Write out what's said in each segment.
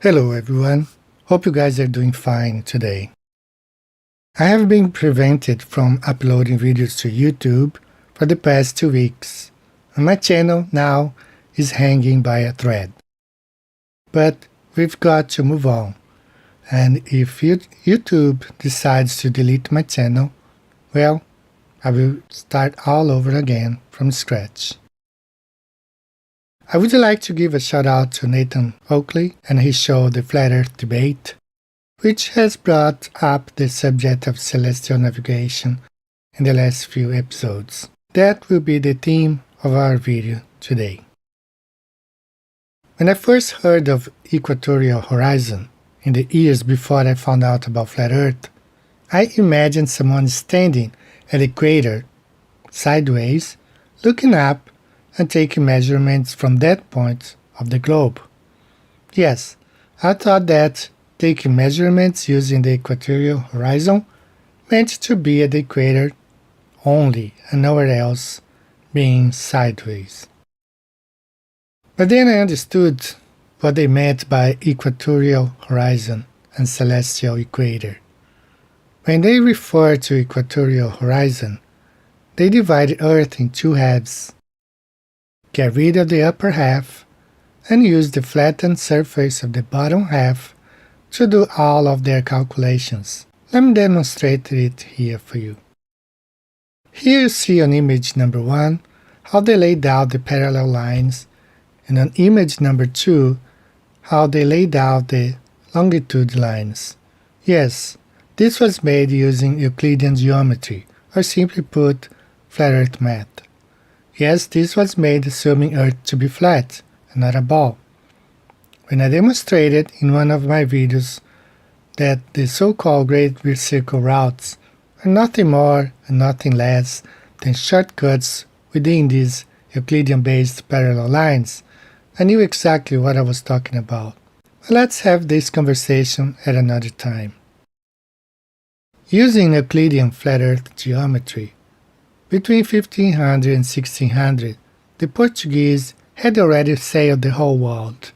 Hello everyone, hope you guys are doing fine today. I have been prevented from uploading videos to YouTube for the past 2 weeks, and my channel now is hanging by a thread. But we've got to move on, and if YouTube decides to delete my channel, well, I will start all over again from scratch. I would like to give a shout out to Nathan Oakley and his show The Flat Earth Debate, which has brought up the subject of celestial navigation in the last few episodes. That will be the theme of our video today. When I first heard of equatorial horizon, in the years before I found out about flat Earth, I imagined someone standing at the equator, sideways, looking up and taking measurements from that point of the globe. Yes, I thought that taking measurements using the equatorial horizon meant to be at the equator only and nowhere else, being sideways. But then I understood what they meant by equatorial horizon and celestial equator. When they refer to equatorial horizon, they divide Earth in two halves, get rid of the upper half, and use the flattened surface of the bottom half to do all of their calculations. Let me demonstrate it here for you. Here you see on image number 1 how they laid out the parallel lines, and on image number 2 how they laid out the longitude lines. Yes, this was made using Euclidean geometry, or simply put, flat Earth math. Yes, this was made assuming Earth to be flat, and not a ball. When I demonstrated in one of my videos that the so-called Great Circle routes are nothing more and nothing less than shortcuts within these Euclidean-based parallel lines, I knew exactly what I was talking about. But let's have this conversation at another time. Using Euclidean flat Earth geometry, between 1500 and 1600, the Portuguese had already sailed the whole world.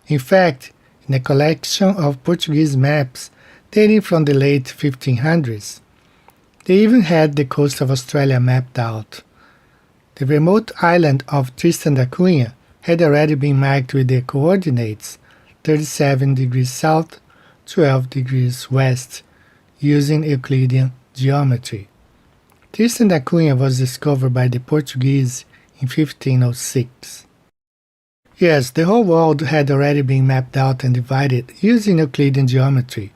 In fact, in a collection of Portuguese maps dating from the late 1500s, they even had the coast of Australia mapped out. The remote island of Tristan da Cunha had already been marked with the coordinates 37 degrees south, 12 degrees west, using Euclidean geometry. Tristan da Cunha was discovered by the Portuguese in 1506. Yes, the whole world had already been mapped out and divided using Euclidean geometry.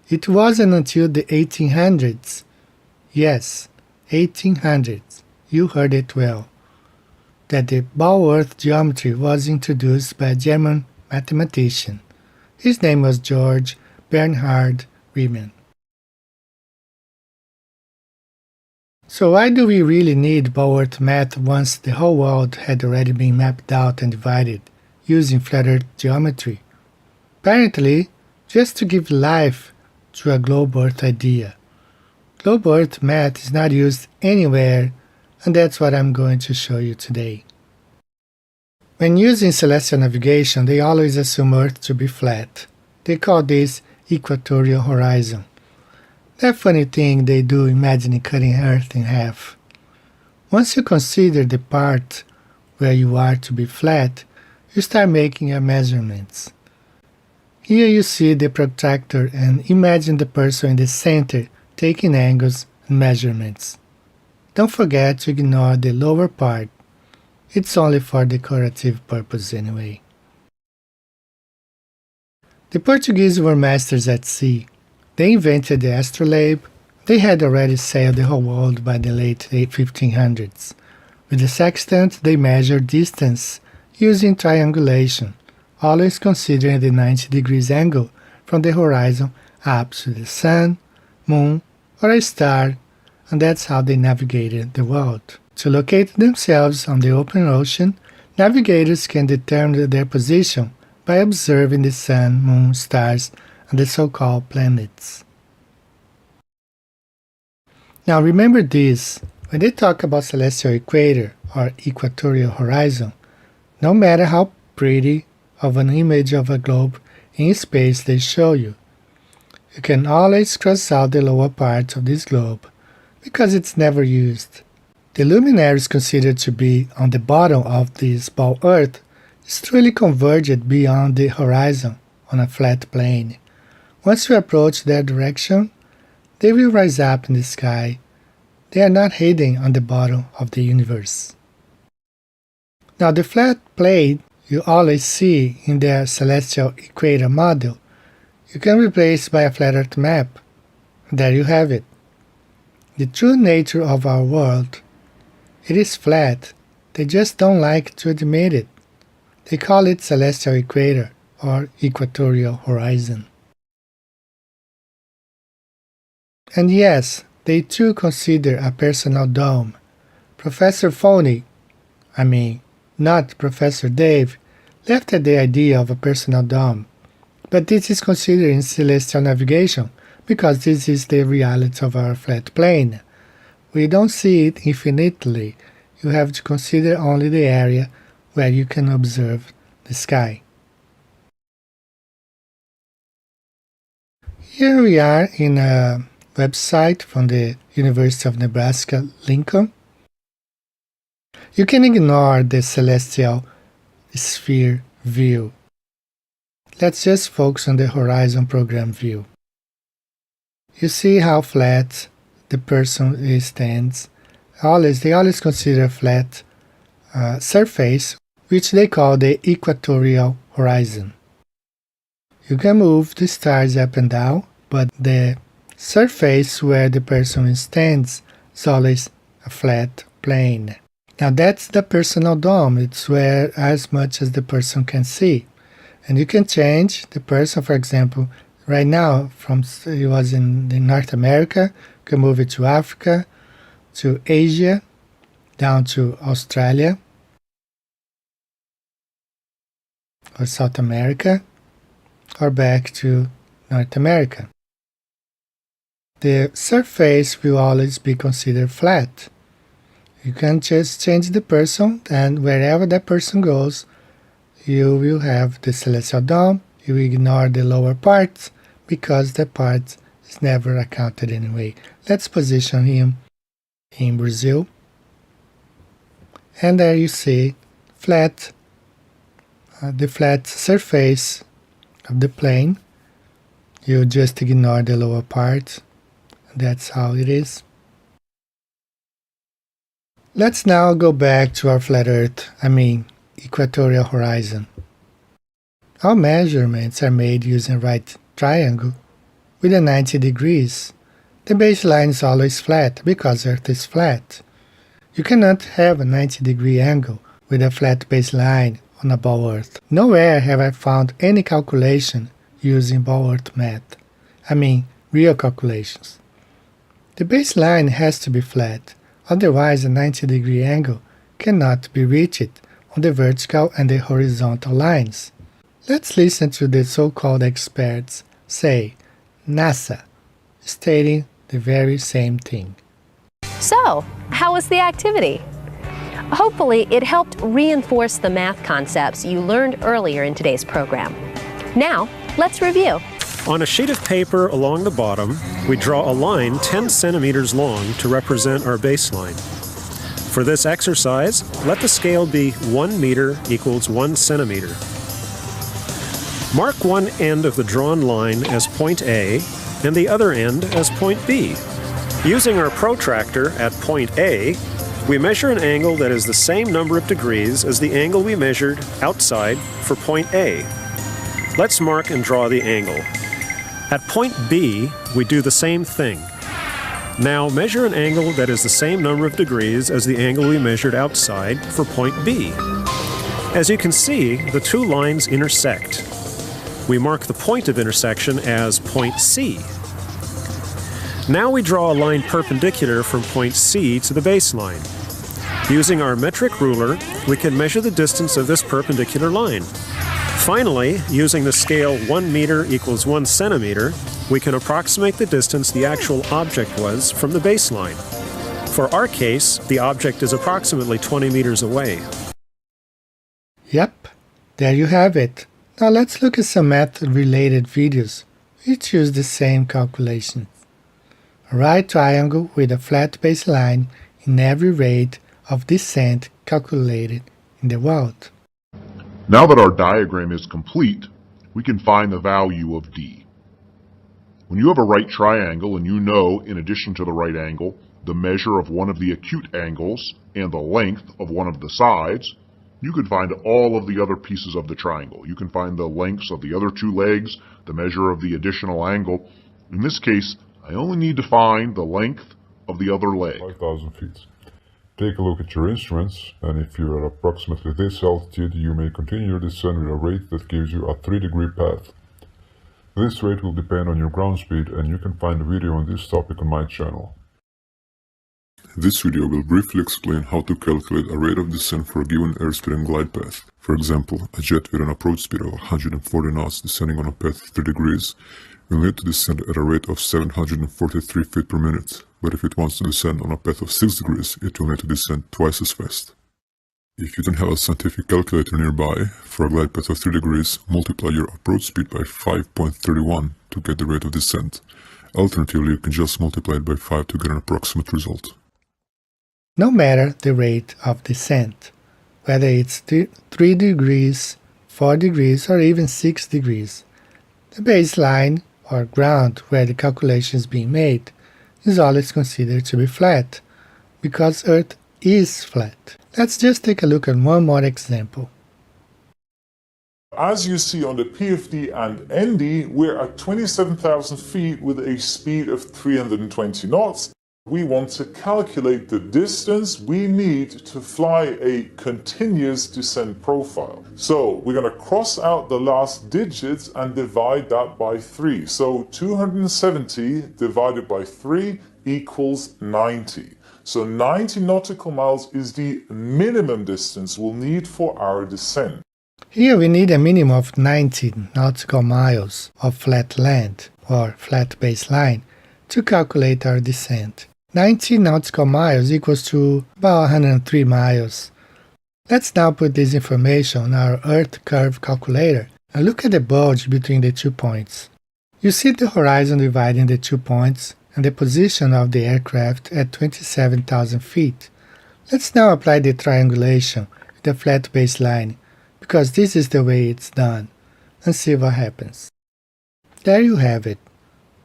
It wasn't until the 1800s, yes, 1800s, you heard it well, that the ball earth geometry was introduced by a German mathematician. His name was George Bernhard Riemann. So why do we really need ball earth math once the whole world had already been mapped out and divided using flat earth geometry? Apparently, just to give life to a globe earth idea. Globe earth math is not used anywhere, and that's what I'm going to show you today. When using celestial navigation, they always assume Earth to be flat. They call this equatorial horizon. That funny thing they do imagining cutting Earth in half. Once you consider the part where you are to be flat, you start making your measurements. Here you see the protractor and imagine the person in the center taking angles and measurements. Don't forget to ignore the lower part. It's only for decorative purpose anyway. The Portuguese were masters at sea. They invented the astrolabe. They had already sailed the whole world by the late 1500s. With the sextant, they measured distance using triangulation, always considering the 90 degrees angle from the horizon up to the sun, moon, or a star, and that's how they navigated the world. To locate themselves on the open ocean, navigators can determine their position by observing the sun, moon, stars, and the so-called planets. Now remember this, when they talk about celestial equator or equatorial horizon, no matter how pretty of an image of a globe in space they show you. You can always cross out the lower part of this globe because it's never used. The luminaries considered to be on the bottom of this ball Earth is truly converged beyond the horizon on a flat plane. Once you approach their direction, they will rise up in the sky. They are not hidden on the bottom of the universe. Now the flat plane you always see in their celestial equator model, you can replace by a flat Earth map. There you have it. The true nature of our world. It is flat. They just don't like to admit it. They call it celestial equator or equatorial horizon. And yes, they too consider a personal dome. Professor Phoney, not Professor Dave, left at the idea of a personal dome. But this is considered in celestial navigation because this is the reality of our flat plane. We don't see it infinitely. You have to consider only the area where you can observe the sky. Here we are in a website from the University of Nebraska, Lincoln. You can ignore the celestial sphere view. Let's just focus on the horizon program view. You see how flat the person stands. They always consider flat surface, which they call the equatorial horizon. You can move the stars up and down, but the surface where the person stands is always a flat plane. Now that's the personal dome. It's where as much as the person can see. And you can change the person, for example, right now, it was in North America, you can move it to Africa, to Asia, down to Australia, or South America, or back to North America. The surface will always be considered flat. You can just change the person, and wherever that person goes, you will have the celestial dome. You ignore the lower parts because the part is never accounted anyway. Let's position him in Brazil. And there you see the flat surface of the plane. You just ignore the lower part. That's how it is. Let's now go back to our flat Earth, equatorial horizon. All measurements are made using right triangle with a 90 degrees. The baseline is always flat because Earth is flat. You cannot have a 90-degree angle with a flat baseline on a ball Earth. Nowhere have I found any calculation using ball Earth math. Real calculations. The baseline has to be flat, otherwise a 90-degree angle cannot be reached on the vertical and the horizontal lines. Let's listen to the so-called experts, say NASA, stating the very same thing. So, how was the activity? Hopefully, it helped reinforce the math concepts you learned earlier in today's program. Now, let's review. On a sheet of paper along the bottom, we draw a line 10 centimeters long to represent our baseline. For this exercise, let the scale be 1 meter equals 1 centimeter. Mark one end of the drawn line as point A and the other end as point B. Using our protractor at point A, we measure an angle that is the same number of degrees as the angle we measured outside for point A. Let's mark and draw the angle. At point B, we do the same thing. Now measure an angle that is the same number of degrees as the angle we measured outside for point B. As you can see, the two lines intersect. We mark the point of intersection as point C. Now we draw a line perpendicular from point C to the baseline. Using our metric ruler, we can measure the distance of this perpendicular line. Finally, using the scale 1 meter equals 1 centimeter, we can approximate the distance the actual object was from the baseline. For our case, the object is approximately 20 meters away. Yep, there you have it. Now let's look at some math-related videos which use the same calculations. A right triangle with a flat baseline in every rate of descent calculated in the world. Now that our diagram is complete, we can find the value of d. When you have a right triangle and you know, in addition to the right angle, the measure of one of the acute angles and the length of one of the sides, you can find all of the other pieces of the triangle. You can find the lengths of the other two legs, the measure of the additional angle. In this case, I only need to find the length of the other leg. 5,000 feet. Take a look at your instruments, and if you're at approximately this altitude, you may continue your descent with a rate that gives you a 3-degree path. This rate will depend on your ground speed, and you can find a video on this topic on my channel. This video will briefly explain how to calculate a rate of descent for a given airspeed and glide path. For example, a jet with an approach speed of 140 knots descending on a path of 3 degrees will need to descend at a rate of 743 feet per minute, but if it wants to descend on a path of 6 degrees, it will need to descend twice as fast. If you don't have a scientific calculator nearby, for a glide path of 3 degrees, multiply your approach speed by 5.31 to get the rate of descent. Alternatively, you can just multiply it by 5 to get an approximate result. No matter the rate of descent, whether it's 3 degrees, 4 degrees, or even 6 degrees, the baseline, or ground where the calculation is being made, is always considered to be flat, because Earth is flat. Let's just take a look at one more example. As you see on the PFD and ND, we're at 27,000 feet with a speed of 320 knots. We want to calculate the distance we need to fly a continuous descent profile. So we're going to cross out the last digits and divide that by 3. So 270 divided by 3 equals 90. So 90 nautical miles is the minimum distance we'll need for our descent. Here we need a minimum of 90 nautical miles of flat land, or flat baseline, to calculate our descent. 90 nautical miles equals to about 103 miles. Let's now put this information on our Earth curve calculator and look at the bulge between the 2 points. You see the horizon dividing the 2 points and the position of the aircraft at 27,000 feet. Let's now apply the triangulation with the flat baseline, because this is the way it's done, and see what happens. There you have it.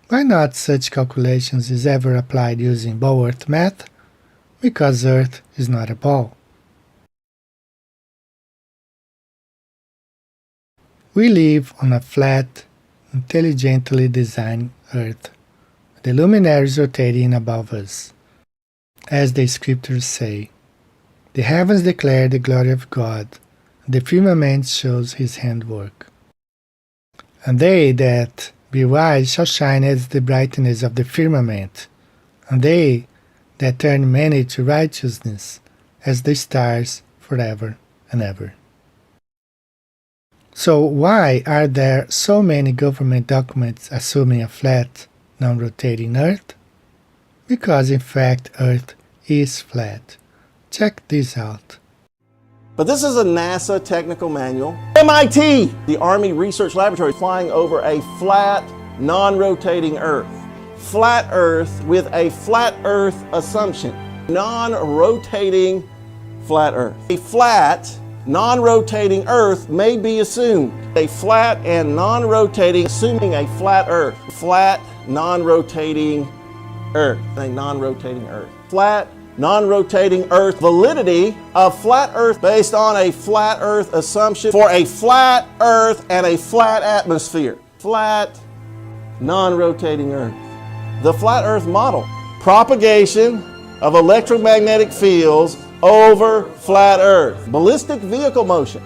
Why not such calculations is ever applied using ball Earth math? Because Earth is not a ball. We live on a flat, intelligently designed Earth, with the luminaries rotating above us. As the scriptures say, the heavens declare the glory of God, and the firmament shows his handiwork. And they that be wise shall shine as the brightness of the firmament, and they that turn many to righteousness as the stars forever and ever. So why are there so many government documents assuming a flat, non-rotating Earth? Because in fact Earth is flat. Check this out. But this is a NASA technical manual. MIT, the Army Research Laboratory, flying over a flat, non-rotating Earth. Flat Earth with a flat Earth assumption. Non-rotating flat Earth. A flat, non-rotating Earth may be assumed. A flat and non-rotating, assuming a flat Earth. Flat, non-rotating Earth. A non-rotating Earth. Flat, non-rotating Earth. Validity of flat Earth based on a flat Earth assumption for a flat Earth and a flat atmosphere. Flat, non-rotating Earth. The flat Earth model. Propagation of electromagnetic fields over flat Earth. Ballistic vehicle motion.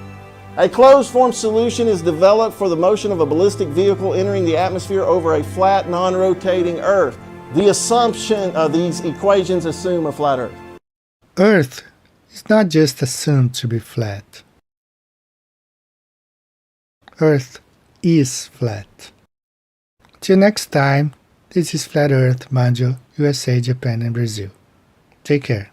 A closed-form solution is developed for the motion of a ballistic vehicle entering the atmosphere over a flat, non-rotating Earth. The assumption of these equations assume a flat Earth. Earth is not just assumed to be flat. Earth is flat. Till next time, this is Flat Earth, Banjo, USA, Japan, and Brazil. Take care.